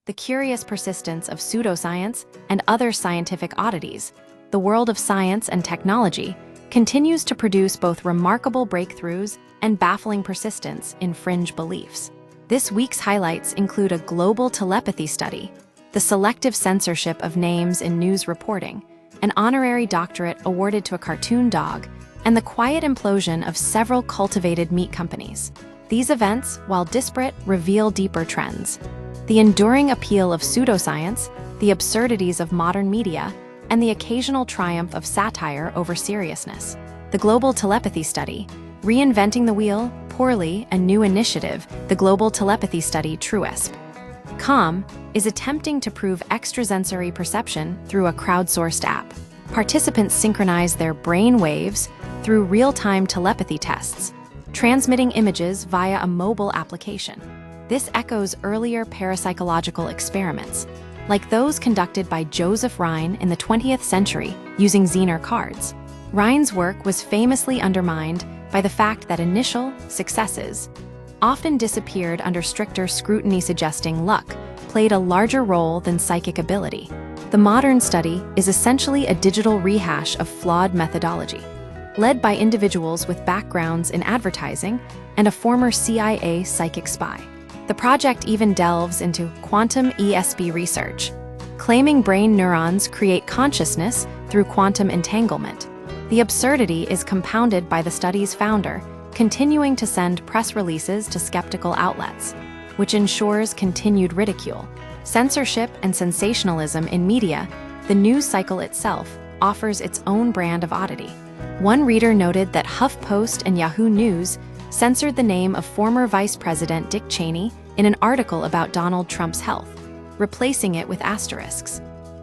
the curious persistence of pseudoscience and other scientific oddities, the world of science and technology continues to produce both remarkable breakthroughs and baffling persistence in fringe beliefs. This week's highlights include a global telepathy study, the selective censorship of names in news reporting, an honorary doctorate awarded to a cartoon dog, and the quiet implosion of several cultivated meat companies. These events, while disparate, reveal deeper trends. The enduring appeal of pseudoscience, the absurdities of modern media, and the occasional triumph of satire over seriousness. The global telepathy study, reinventing the wheel, poorly, a new initiative, the global telepathy study TrueSp. Com is attempting to prove extrasensory perception through a crowdsourced app. Participants synchronize their brain waves through real-time telepathy tests, transmitting images via a mobile application. This echoes earlier parapsychological experiments, like those conducted by Joseph Rhine in the 20th century using Zener cards. Rhine's work was famously undermined by the fact that initial successes often disappeared under stricter scrutiny, suggesting luck played a larger role than psychic ability. The modern study is essentially a digital rehash of flawed methodology, led by individuals with backgrounds in advertising and a former CIA psychic spy. The project even delves into quantum ESP research, claiming brain neurons create consciousness through quantum entanglement. The absurdity is compounded by the study's founder continuing to send press releases to skeptical outlets, which ensures continued ridicule. Censorship and sensationalism in media, the news cycle itself offers its own brand of oddity. One reader noted that HuffPost and Yahoo News censored the name of former Vice President Dick Cheney in an article about Donald Trump's health, replacing it with asterisks.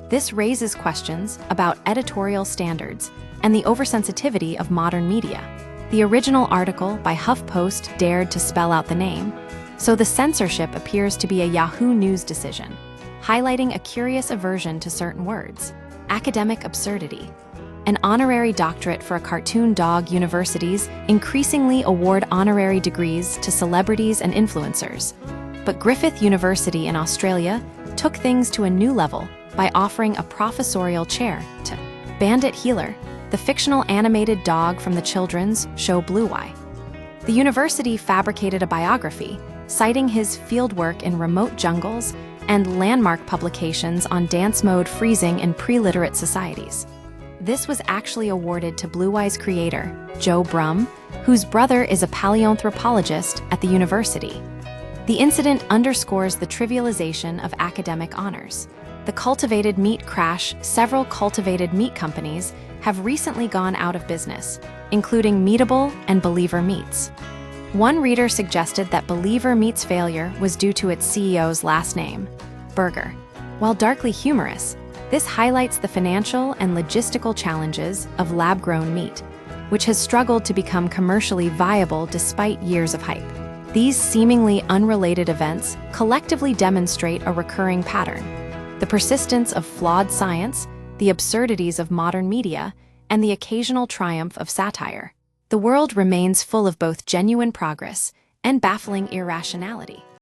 This raises questions about editorial standards and the oversensitivity of modern media. The original article by HuffPost dared to spell out the name, so the censorship appears to be a Yahoo News decision, highlighting a curious aversion to certain words. Academic absurdity. An honorary doctorate for a cartoon dog. Universities increasingly award honorary degrees to celebrities and influencers. But Griffith University in Australia took things to a new level by offering a professorial chair to Bandit Healer, the fictional animated dog from the children's show Blue Eye. The university fabricated a biography, citing his fieldwork in remote jungles and landmark publications on dance mode freezing in pre-literate societies. This was actually awarded to Blue Eye's creator, Joe Brum, whose brother is a paleoanthropologist at the university. The incident underscores the trivialization of academic honors. The cultivated meat crash. Several cultivated meat companies have recently gone out of business, including Meatable and Believer Meats. One reader suggested that Believer Meats' failure was due to its CEO's last name, Burger. While darkly humorous, this highlights the financial and logistical challenges of lab-grown meat, which has struggled to become commercially viable despite years of hype. These seemingly unrelated events collectively demonstrate a recurring pattern: the persistence of flawed science, the absurdities of modern media, and the occasional triumph of satire. The world remains full of both genuine progress and baffling irrationality.